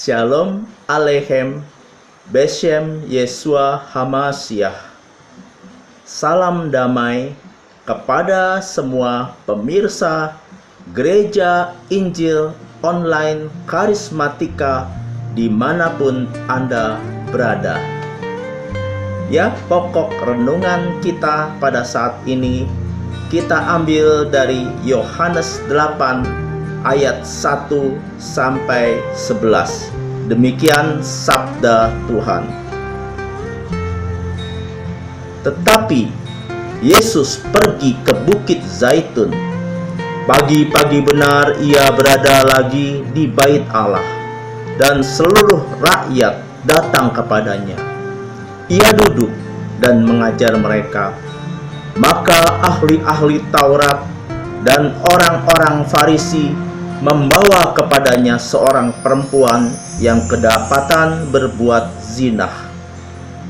Shalom Aleichem Beshem Yeshua HaMashiach. Salam damai kepada semua pemirsa Gereja Injil Online Karismatika dimanapun Anda berada. Ya, pokok renungan kita pada saat ini kita ambil dari Yohanes 8 ayat 1 sampai 11. Demikian sabda Tuhan. Tetapi Yesus pergi ke Bukit Zaitun. Pagi-pagi benar ia berada lagi di bait Allah, dan seluruh rakyat datang kepadanya. Ia duduk dan mengajar mereka. Maka ahli-ahli Taurat dan orang-orang Farisi membawa kepadanya seorang perempuan yang kedapatan berbuat zina.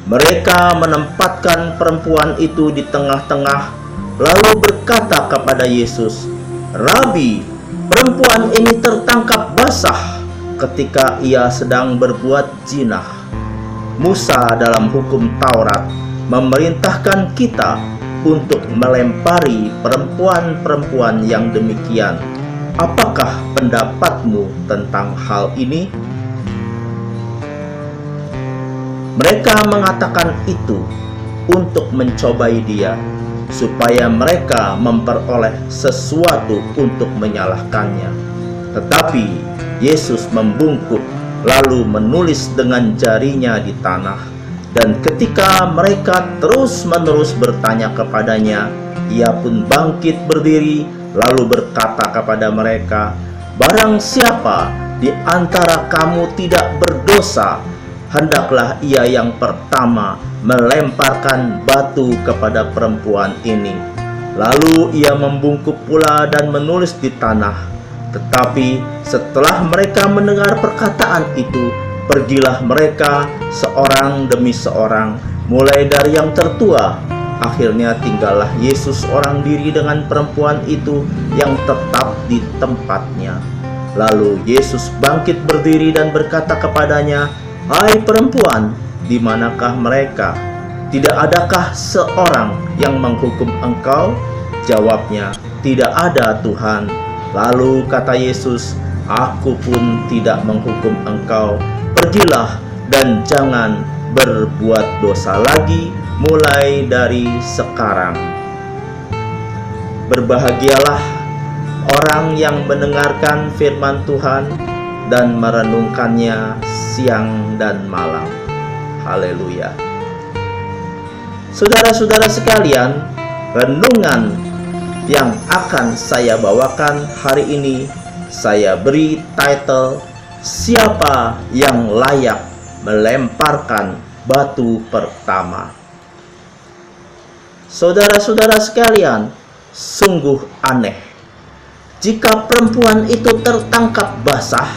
Mereka menempatkan perempuan itu di tengah-tengah, lalu berkata kepada Yesus, "Rabi, perempuan ini tertangkap basah ketika ia sedang berbuat zina. Musa dalam hukum Taurat memerintahkan kita untuk melempari perempuan-perempuan yang demikian. Apakah pendapatmu tentang hal ini?" Mereka mengatakan itu untuk mencobai dia, supaya mereka memperoleh sesuatu untuk menyalahkannya. Tetapi Yesus membungkuk, lalu menulis dengan jarinya di tanah. Dan ketika mereka terus-menerus bertanya kepadanya, ia pun bangkit berdiri, lalu berkata kepada mereka, "Barang siapa di antara kamu tidak berdosa, hendaklah ia yang pertama melemparkan batu kepada perempuan ini." Lalu ia membungkuk pula dan menulis di tanah. Tetapi setelah mereka mendengar perkataan itu, pergilah mereka seorang demi seorang, mulai dari yang tertua. Akhirnya tinggallah Yesus seorang diri dengan perempuan itu yang tetap di tempatnya. Lalu Yesus bangkit berdiri dan berkata kepadanya, "Hai perempuan, di manakah mereka? Tidak adakah seorang yang menghukum engkau?" Jawabnya, "Tidak ada, Tuhan." Lalu kata Yesus, "Aku pun tidak menghukum engkau. Pergilah dan jangan berbuat dosa lagi mulai dari sekarang." Berbahagialah orang yang mendengarkan firman Tuhan dan merenungkannya siang dan malam. Haleluya. Saudara-saudara sekalian, renungan yang akan saya bawakan hari ini saya beri title, "Siapa yang layak melemparkan batu pertama?" Saudara-saudara sekalian, sungguh aneh jika perempuan itu tertangkap basah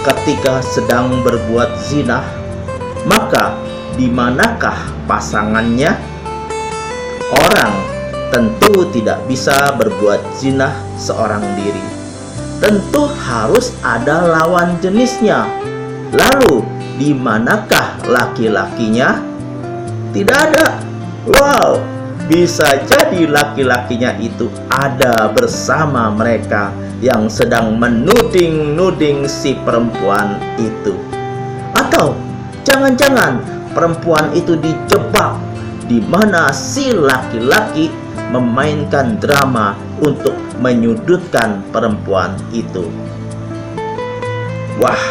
ketika sedang berbuat zina. Maka di manakah pasangannya? Orang tentu tidak bisa berbuat zina seorang diri. Tentu harus ada lawan jenisnya. Lalu di manakah laki-lakinya? Tidak ada. Wow, bisa jadi laki-lakinya itu ada bersama mereka yang sedang menuding-nuding si perempuan itu. Atau jangan-jangan perempuan itu dijebak di mana si laki-laki memainkan drama untuk menyudutkan perempuan itu. Wah,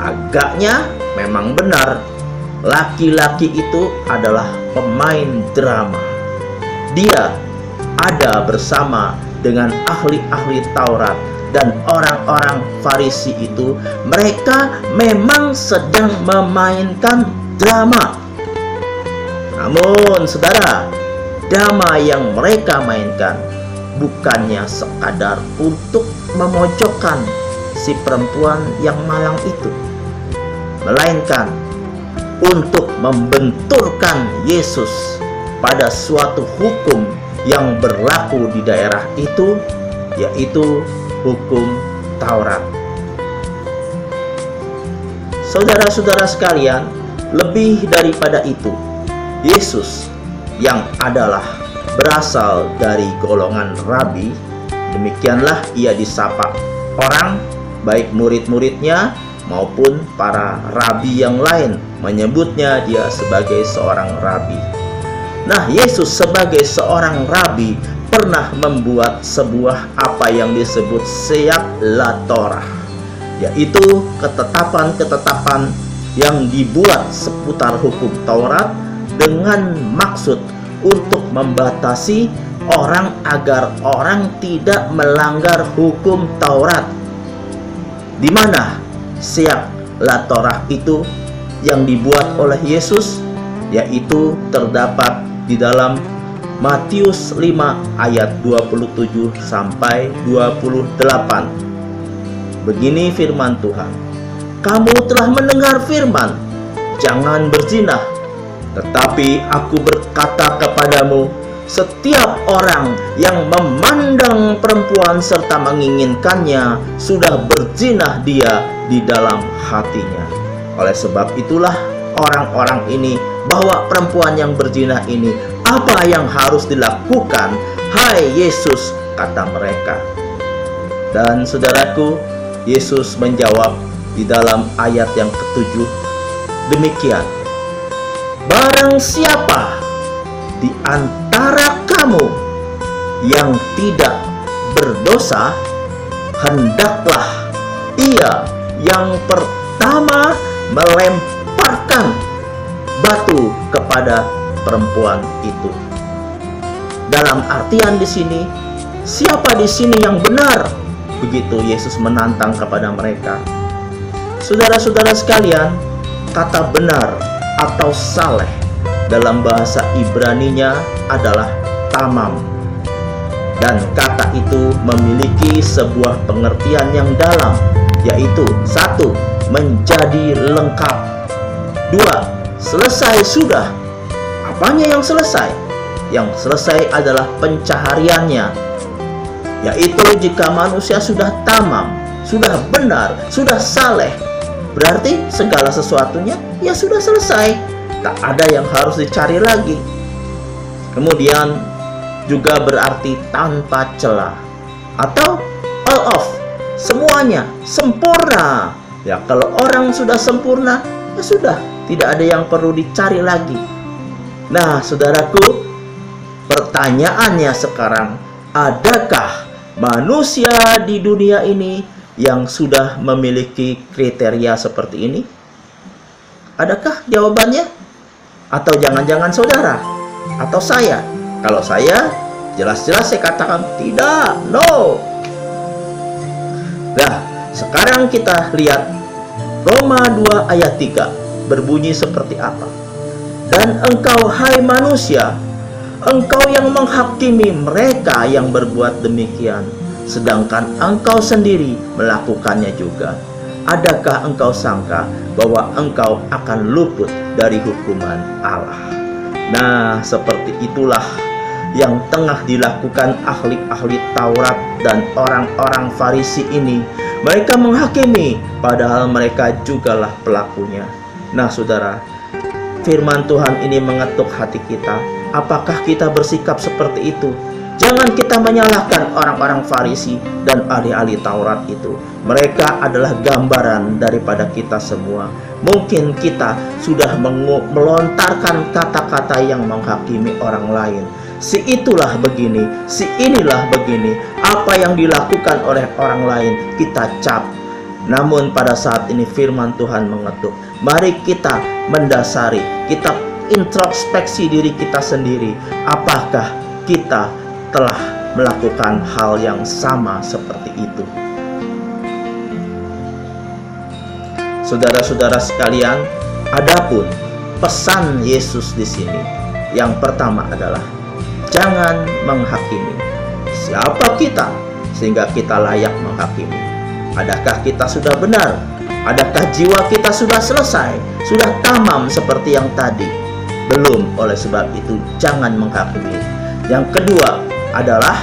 agaknya memang benar laki-laki itu adalah pemain drama. Dia ada bersama dengan ahli-ahli Taurat dan orang-orang Farisi itu. Mereka memang sedang memainkan drama. Namun saudara, drama yang mereka mainkan bukannya sekadar untuk memojokkan si perempuan yang malang itu, melainkan untuk membenturkan Yesus pada suatu hukum yang berlaku di daerah itu, yaitu hukum Taurat. saudara-saudara sekalian, lebih daripada itu, Yesus yang adalah berasal dari golongan rabi, demikianlah ia disapa orang, baik murid-muridnya maupun para rabi yang lain, menyebutnya dia sebagai seorang rabi. Nah, Yesus sebagai seorang rabi pernah membuat sebuah apa yang disebut Siyaq LaTorah, yaitu ketetapan-ketetapan yang dibuat seputar hukum Taurat dengan maksud untuk membatasi orang agar orang tidak melanggar hukum Taurat. Di mana Siyaq LaTorah itu yang dibuat oleh Yesus, yaitu terdapat di dalam Matius 5 ayat 27 sampai 28. Begini firman Tuhan, "Kamu telah mendengar firman, jangan berzinah. Tetapi aku berkata kepadamu, setiap orang yang memandang perempuan serta menginginkannya sudah berzinah dia di dalam hatinya. Oleh sebab itulah orang-orang ini, bahwa perempuan yang berzinah ini, apa yang harus dilakukan? Hai Yesus," kata mereka. Dan saudaraku, Yesus menjawab di dalam ayat yang ke-7 demikian, "Barang siapa di antara kamu yang tidak berdosa, hendaklah ia yang pertama melemparkan batu kepada perempuan itu." Dalam artian di sini, siapa di sini yang benar? Begitu Yesus menantang kepada mereka. Saudara-saudara sekalian, kata benar atau saleh dalam bahasa Ibraninya adalah tamam. Dan kata itu memiliki sebuah pengertian yang dalam, yaitu 1. Menjadi lengkap. 2. Selesai sudah. Apanya yang selesai? Yang selesai adalah pencahariannya, yaitu jika manusia sudah tamam, sudah benar, sudah saleh, berarti segala sesuatunya ya sudah selesai, tak ada yang harus dicari lagi. Kemudian juga berarti tanpa celah atau all of, semuanya sempurna. Ya, kalau orang sudah sempurna, ya sudah, tidak ada yang perlu dicari lagi. Nah, saudaraku, pertanyaannya sekarang, adakah manusia di dunia ini yang sudah memiliki kriteria seperti ini? Adakah jawabannya? Atau jangan-jangan saudara atau saya? Kalau saya, jelas-jelas saya katakan tidak, no. Nah, sekarang kita lihat Roma 2 ayat 3 berbunyi seperti apa? "Dan engkau, hai manusia, engkau yang menghakimi mereka yang berbuat demikian, sedangkan engkau sendiri melakukannya juga. Adakah engkau sangka bahwa engkau akan luput dari hukuman Allah?" Nah, seperti itulah yang tengah dilakukan ahli-ahli Taurat dan orang-orang Farisi ini. Mereka menghakimi, padahal mereka jugalah pelakunya. Nah, saudara, firman Tuhan ini mengetuk hati kita. Apakah kita bersikap seperti itu? Jangan kita menyalahkan orang-orang Farisi dan ahli-ahli Taurat itu. Mereka adalah gambaran daripada kita semua. Mungkin kita sudah melontarkan kata-kata yang menghakimi orang lain. Si itulah begini, si inilah begini. Apa yang dilakukan oleh orang lain kita cap. Namun pada saat ini firman Tuhan mengetuk. Mari kita mendasari, kita introspeksi diri kita sendiri. Apakah kita telah melakukan hal yang sama seperti itu? Saudara-saudara sekalian, adapun pesan Yesus di sini, yang pertama adalah jangan menghakimi. Siapa kita sehingga kita layak menghakimi? Adakah kita sudah benar? Adakah jiwa kita sudah selesai, sudah tamam seperti yang tadi? Belum. Oleh sebab itu jangan menghakimi. Yang kedua adalah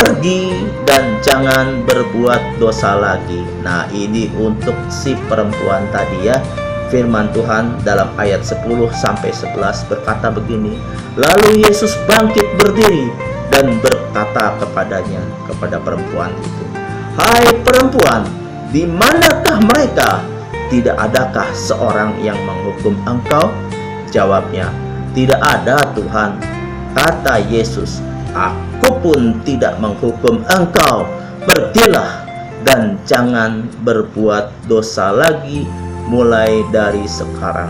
pergi dan jangan berbuat dosa lagi. Nah, ini untuk si perempuan tadi ya. Firman Tuhan dalam ayat 10-11 berkata begini, lalu Yesus bangkit berdiri dan berkata kepadanya, kepada perempuan itu, hai perempuan, di manakah mereka? Tidak adakah seorang yang menghukum engkau? Jawabnya, tidak ada Tuhan. Kata Yesus, aku pun tidak menghukum engkau. Pergilah dan jangan berbuat dosa lagi mulai dari sekarang.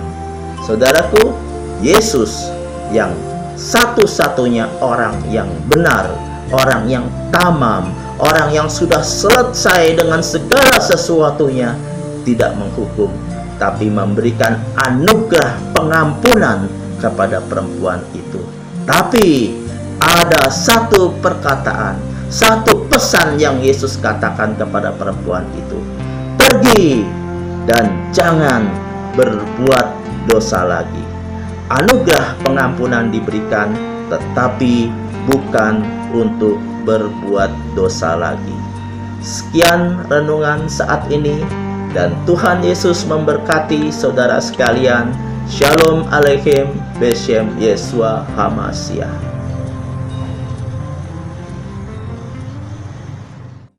Saudaraku, Yesus yang satu-satunya orang yang benar, orang yang tamam, orang yang sudah selesai dengan segala sesuatunya, tidak menghukum, tapi memberikan anugerah pengampunan kepada perempuan itu. Tapi ada satu perkataan, satu pesan yang Yesus katakan kepada perempuan itu, pergi dan jangan berbuat dosa lagi. Anugerah pengampunan diberikan, tetapi bukan untuk berbuat dosa lagi. Sekian renungan saat ini, dan Tuhan Yesus memberkati saudara sekalian. Shalom Aleichem Beshem Yeshua HaMashiach.